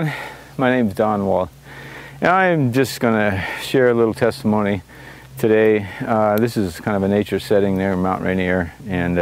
everyone. My name is Don Wall. And I'm just going to share a little testimony today. This is kind of a nature setting there in Mount Rainier. And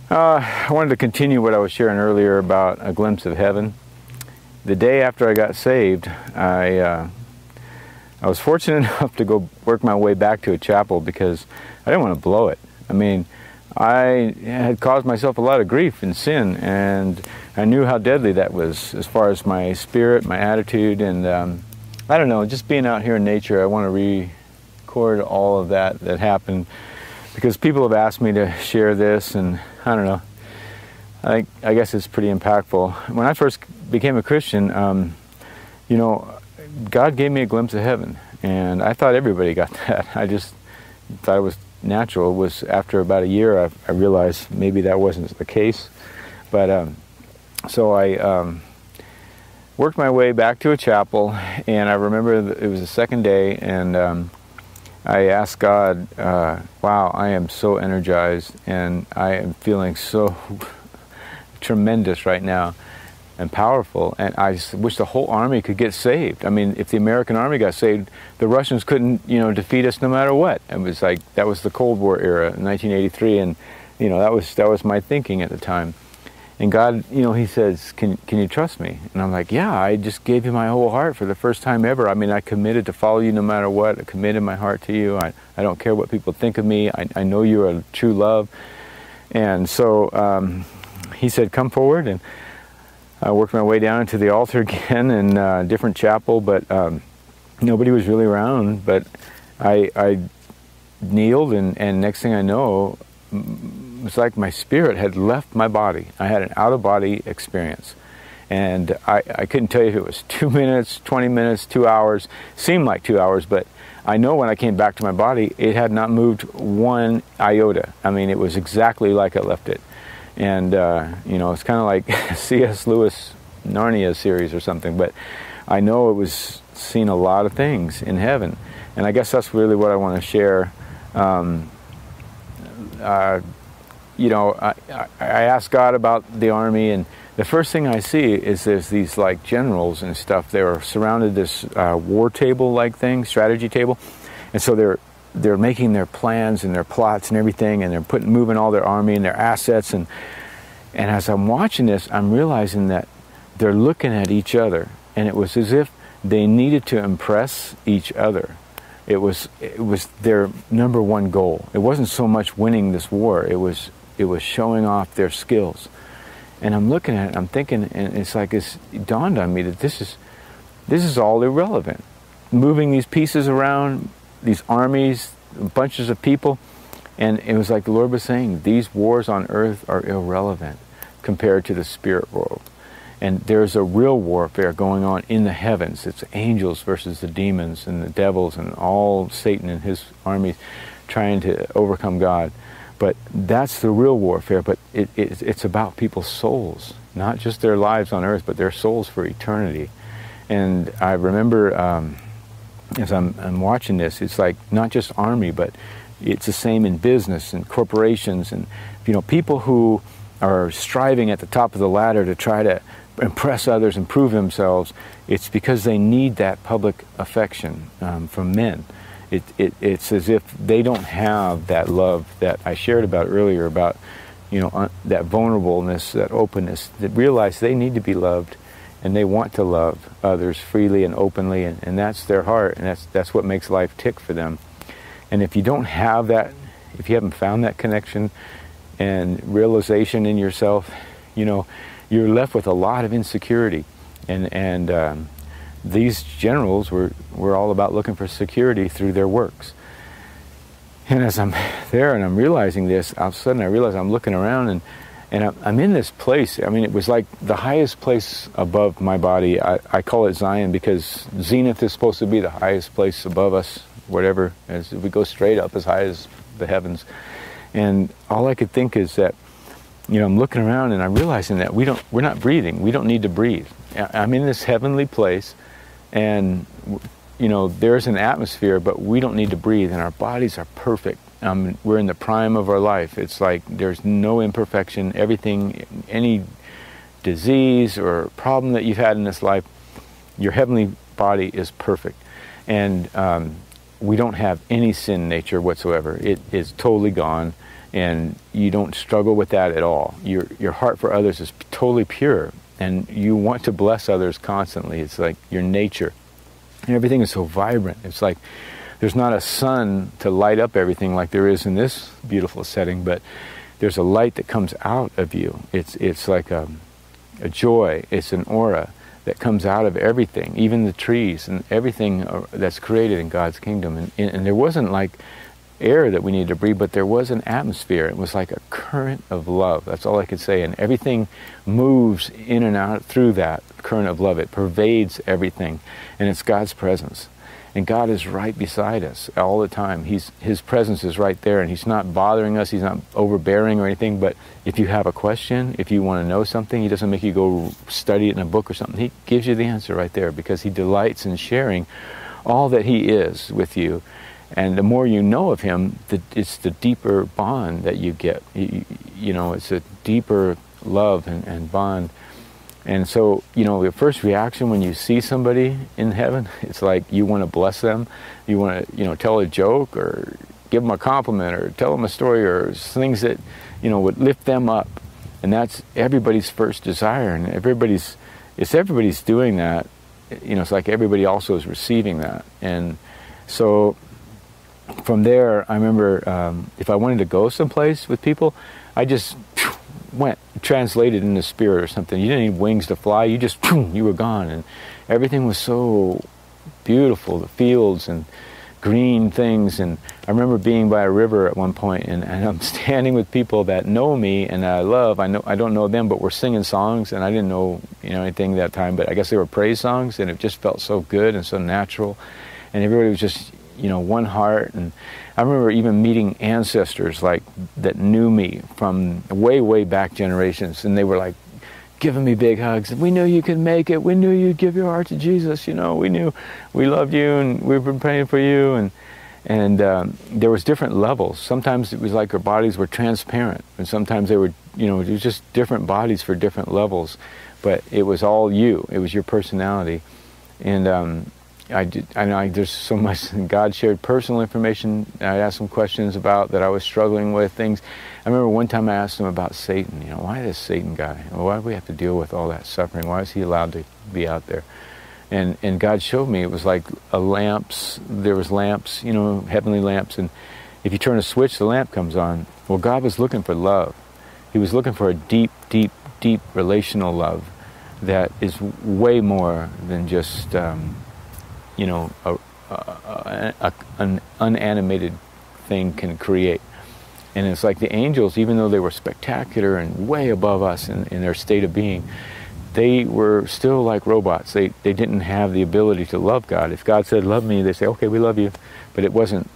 I wanted to continue what I was sharing earlier about a glimpse of heaven. The day after I got saved, I was fortunate enough to go work my way back to a chapel because I didn't want to blow it. I mean, I had caused myself a lot of grief and sin, and I knew how deadly that was as far as my spirit, my attitude, and I don't know, just being out here in nature, I want to record all of that happened because people have asked me to share this, and I don't know, I guess it's pretty impactful. When I first became a Christian, you know, God gave me a glimpse of heaven, and I thought everybody got that. I just thought it was natural. It was after about a year I realized maybe that wasn't the case. But so I worked my way back to a chapel, and I remember it was the second day, and I asked God, wow, I am so energized, and I am feeling so tremendous right now and powerful, and I just wish the whole army could get saved. I mean, if the American army got saved, the Russians couldn't, you know, defeat us no matter what. It was like, that was the Cold War era, 1983, and, you know, that was my thinking at the time. And God, you know, He says, can you trust me? And I'm like, yeah, I just gave you my whole heart for the first time ever. I mean, I committed to follow you no matter what. I committed my heart to you. I don't care what people think of me. I know you're a true love. And so He said, come forward, and I worked my way down to the altar again in a different chapel, but nobody was really around. But I kneeled, and next thing I know, it's like my spirit had left my body. I had an out-of-body experience. And I couldn't tell you if it was 2 minutes, 20 minutes, 2 hours. Seemed like 2 hours, but I know when I came back to my body, it had not moved one iota. I mean, it was exactly like I left it. And, you know, it's kind of like C.S. Lewis Narnia series or something, but I know it was seeing a lot of things in heaven. And I guess that's really what I want to share. You know, I asked God about the army, and the first thing I see is there's these like generals and stuff. They were surrounded this war table like thing, strategy table, and so they're making their plans and their plots and everything, and they're moving all their army and their assets, and as I'm watching this, I'm realizing that they're looking at each other, and it was as if they needed to impress each other. It was their number one goal. It wasn't so much winning this war. It was showing off their skills. And I'm looking at it, I'm thinking, and it's like it dawned on me that this is all irrelevant. Moving these pieces around, these armies, bunches of people, and it was like the Lord was saying, these wars on earth are irrelevant compared to the spirit world. And there's a real warfare going on in the heavens. It's angels versus the demons and the devils and all Satan and his armies trying to overcome God. But that's the real warfare, but it's about people's souls, not just their lives on earth, but their souls for eternity. And I remember as I'm watching this, it's like not just army, but it's the same in business and corporations and, you know, people who are striving at the top of the ladder to try to impress others and prove themselves. It's because they need that public affection from men. It's as if they don't have that love that I shared about earlier, about, you know, that vulnerableness, that openness, that realize they need to be loved, and they want to love others freely and openly, and that's their heart, and that's what makes life tick for them. And if you don't have that, if you haven't found that connection and realization in yourself, you know, you're left with a lot of insecurity. And these generals were all about looking for security through their works. And as I'm there and I'm realizing this, all of a sudden I realize I'm looking around, and I'm in this place. I mean, it was like the highest place above my body. I call it Zion because Zenith is supposed to be the highest place above us, whatever, as we go straight up as high as the heavens. And all I could think is that, you know, I'm looking around and I'm realizing that we're not breathing. We don't need to breathe. I'm in this heavenly place, and, you know, there's an atmosphere, but we don't need to breathe, and our bodies are perfect. We're in the prime of our life. It's like there's no imperfection. Everything, any disease or problem that you've had in this life, your heavenly body is perfect. And we don't have any sin nature whatsoever. It is totally gone, and you don't struggle with that at all. Your heart for others is totally pure, and you want to bless others constantly. It's like your nature. And everything is so vibrant. It's like there's not a sun to light up everything like there is in this beautiful setting, but there's a light that comes out of you. It's like a joy. It's an aura that comes out of everything, even the trees and everything that's created in God's kingdom. And there wasn't like air that we needed to breathe, but there was an atmosphere. It was like a current of love. That's all I could say. And everything moves in and out through that current of love. It pervades everything. And it's God's presence. And God is right beside us all the time. His presence is right there, and He's not bothering us. He's not overbearing or anything. But if you have a question, if you want to know something, He doesn't make you go study it in a book or something. He gives you the answer right there, because He delights in sharing all that He is with you. And the more you know of Him, it's the deeper bond that you get. You know, it's a deeper love and bond. And so, you know, the first reaction when you see somebody in heaven, it's like you want to bless them. You want to, you know, tell a joke or give them a compliment or tell them a story or things that, you know, would lift them up. And that's everybody's first desire. And everybody's doing that. You know, it's like everybody also is receiving that. And so from there, I remember if I wanted to go someplace with people, I just went, translated in the spirit or something. You didn't need wings to fly. You were gone. And everything was so beautiful, the fields and green things. And I remember being by a river at one point, and I'm standing with people that know me and I love. I don't know them, but we're singing songs, and I didn't know, you know, anything that time, but I guess they were praise songs, and it just felt so good and so natural. And everybody was just, you know, one heart. And I remember even meeting ancestors like that knew me from way, way back generations, and they were like giving me big hugs. We knew you could make it. We knew you'd give your heart to Jesus. You know, we knew we loved you, and we've been praying for you. And there was different levels. Sometimes it was like our bodies were transparent, and sometimes they were, you know, it was just different bodies for different levels. But it was all you. It was your personality. And I know there's so much. God shared personal information. I asked him questions about that I was struggling with, things. I remember one time I asked him about Satan. You know, why this Satan guy? Why do we have to deal with all that suffering? Why is he allowed to be out there? And God showed me it was like lamps. There was lamps, you know, heavenly lamps. And if you turn a switch, the lamp comes on. Well, God was looking for love. He was looking for a deep, deep, deep relational love that is way more than just you know, an unanimated thing can create. And it's like the angels, even though they were spectacular and way above us in their state of being, they were still like robots. They didn't have the ability to love God. If God said, love me, they say, okay, we love you. But it wasn't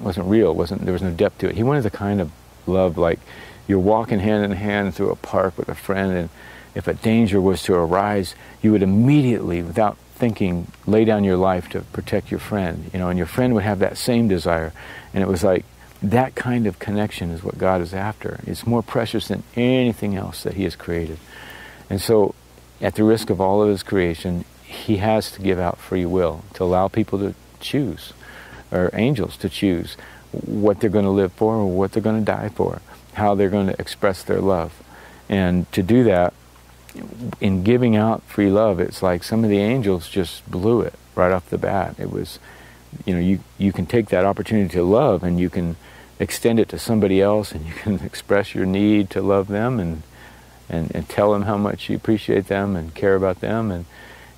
real. There was no depth to it. He wanted the kind of love like you're walking hand in hand through a park with a friend, and if a danger was to arise, you would immediately, without thinking, lay down your life to protect your friend, you know, and your friend would have that same desire. And it was like that kind of connection is what God is after. It's more precious than anything else that he has created. And so at the risk of all of his creation, he has to give out free will to allow people to choose, or angels to choose what they're going to live for or what they're going to die for, how they're going to express their love. And to do that, in giving out free love, it's like some of the angels just blew it right off the bat. It was, you know, you can take that opportunity to love and you can extend it to somebody else, and you can express your need to love them and tell them how much you appreciate them and care about them. And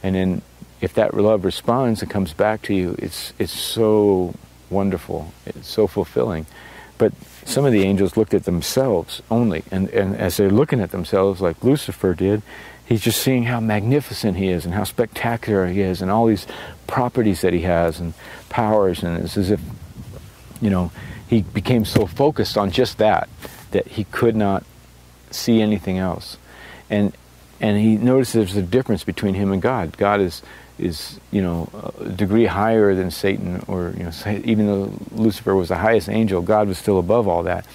then if that love responds and comes back to you, it's so wonderful. It's so fulfilling. But some of the angels looked at themselves only, and as they're looking at themselves like Lucifer did, he's just seeing how magnificent he is and how spectacular he is and all these properties that he has and powers, and it's as if, you know, he became so focused on just that he could not see anything else. And he noticed there's a difference between him and God. God is you know, a degree higher than Satan, or, you know, even though Lucifer was the highest angel, God was still above all that.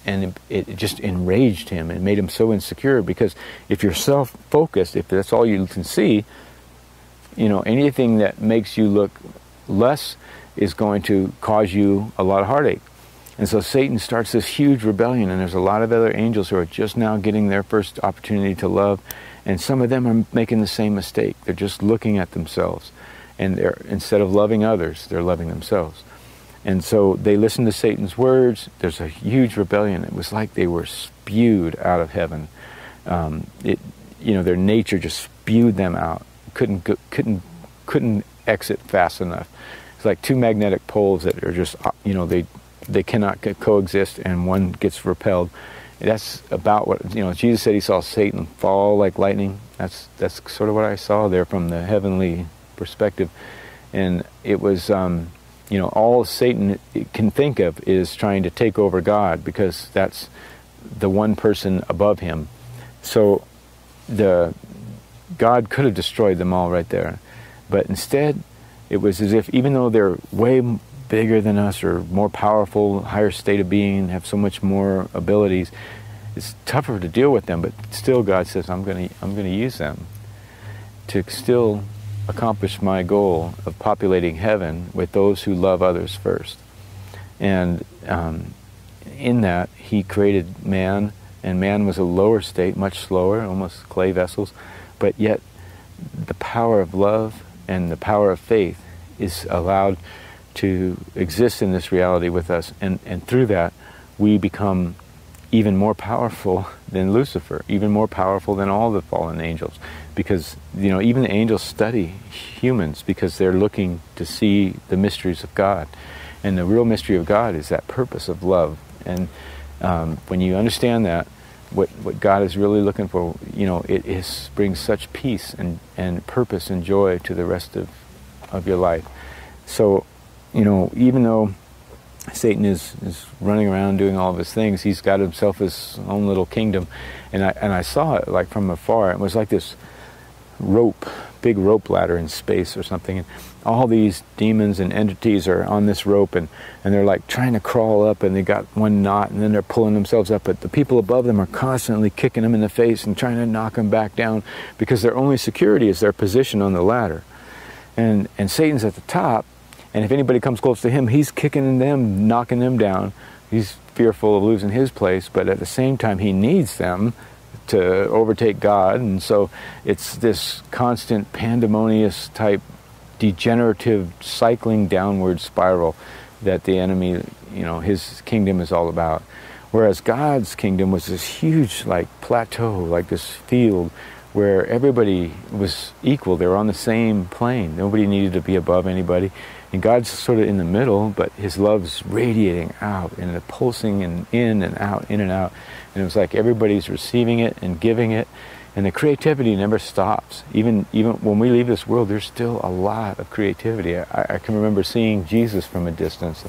and it just enraged him and made him so insecure, because if you're self-focused, if that's all you can see, anything that makes you look less is going to cause you a lot of heartache. And so Satan starts this huge rebellion, and there's a lot of other angels who are just now getting their first opportunity to love, and some of them are making the same mistake. They're just looking at themselves, and instead of loving others, they're loving themselves. And so they listen to Satan's words. There's a huge rebellion. It was like they were spewed out of heaven. Their nature just spewed them out. Couldn't exit fast enough. It's like two magnetic poles that are just, they cannot coexist, and one gets repelled. That's about what, Jesus said he saw Satan fall like lightning. That's sort of what I saw there from the heavenly perspective. And it was, all Satan can think of is trying to take over God, because that's the one person above him. So God could have destroyed them all right there. But instead, it was as if, even though they're way bigger than us, or more powerful, higher state of being, have so much more abilities, it's tougher to deal with them. But still, God says, I'm going to use them to still accomplish my goal of populating heaven with those who love others first. And in that, he created man, and man was a lower state, much slower, almost clay vessels, but yet the power of love and the power of faith is allowed to exist in this reality with us, and through that we become even more powerful than Lucifer, even more powerful than all the fallen angels, because even the angels study humans because they're looking to see the mysteries of God, and the real mystery of God is that purpose of love. And when you understand that, what God is really looking for, it brings such peace and purpose and joy to the rest of your life. So, even though Satan is running around doing all of his things, he's got himself his own little kingdom. And I saw it like from afar. It was like this big rope ladder in space or something. And all these demons and entities are on this rope, and they're like trying to crawl up, and they got one knot, and then they're pulling themselves up. But the people above them are constantly kicking them in the face and trying to knock them back down, because their only security is their position on the ladder. And Satan's at the top, and if anybody comes close to him, he's kicking them, knocking them down. He's fearful of losing his place, but at the same time, he needs them to overtake God. And so it's this constant pandemonious type degenerative cycling downward spiral that the enemy, his kingdom is all about. Whereas God's kingdom was this huge plateau, like this field where everybody was equal. They were on the same plane. Nobody needed to be above anybody. And God's sort of in the middle, but his love's radiating out and pulsing and in and out, in and out. And it was like everybody's receiving it and giving it. And the creativity never stops. Even when we leave this world, there's still a lot of creativity. I can remember seeing Jesus from a distance.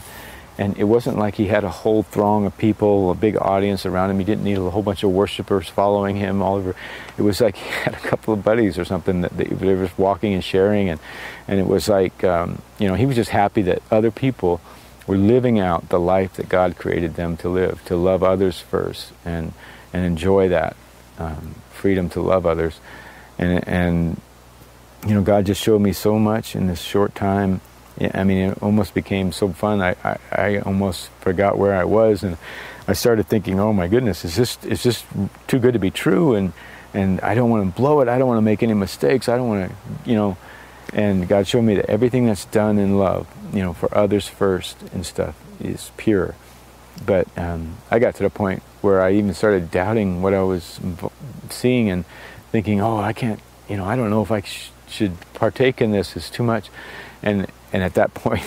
And it wasn't like he had a whole throng of people, a big audience around him. He didn't need a whole bunch of worshipers following him all over. It was like he had a couple of buddies or something that they were just walking and sharing. And it was like, he was just happy that other people were living out the life that God created them to live, to love others first and enjoy that freedom to love others. And God just showed me so much in this short time. I mean, it almost became so fun. I almost forgot where I was, and I started thinking, oh my goodness, it's just too good to be true, and I don't want to blow it. I don't want to make any mistakes. I don't want to, and God showed me that everything that's done in love, for others first and stuff, is pure. But I got to the point where I even started doubting what I was seeing and thinking, oh, I can't, I don't know if I should partake in this. It's too much. And at that point,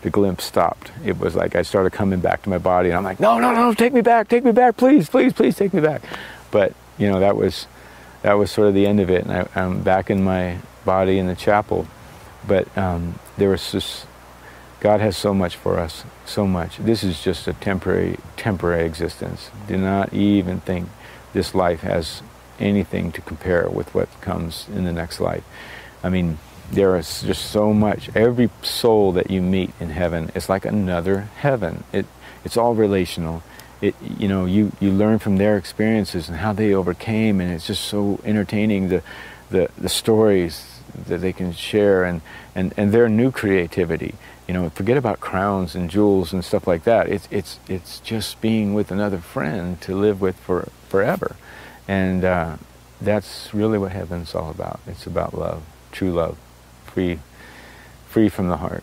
the glimpse stopped. It was like I started coming back to my body, and I'm like, no, take me back, please take me back. But that was sort of the end of it, and I'm back in my body in the chapel. But there was just, God has so much for us, so much. This is just a temporary existence. Do not even think this life has anything to compare with what comes in the next life. I mean, there is just so much. Every soul that you meet in heaven is like another heaven. It's all relational. you learn from their experiences and how they overcame, and it's just so entertaining, the stories that they can share, and their new creativity. Forget about crowns and jewels and stuff like that. It's just being with another friend to live with forever, and that's really what heaven's all about. It's about love, true love, free from the heart.